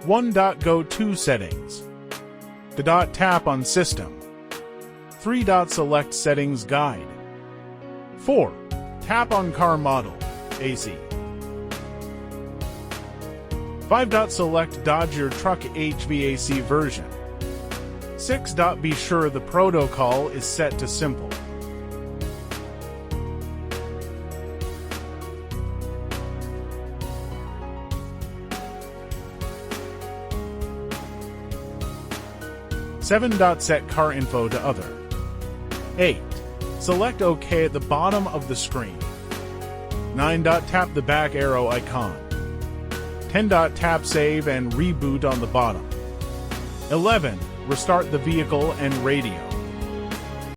1. Go to Settings. 2. Tap on System. 3. Select Settings Guide. 4. Tap on Car Model, AC. 5. Select your truck HVAC version. 6. Be sure the protocol is set to simple. 7. Set car info to other. 8. Select OK at the bottom of the screen. 9. Tap the back arrow icon. 10. Tap Save and Reboot on the bottom. 11. Restart the vehicle and radio.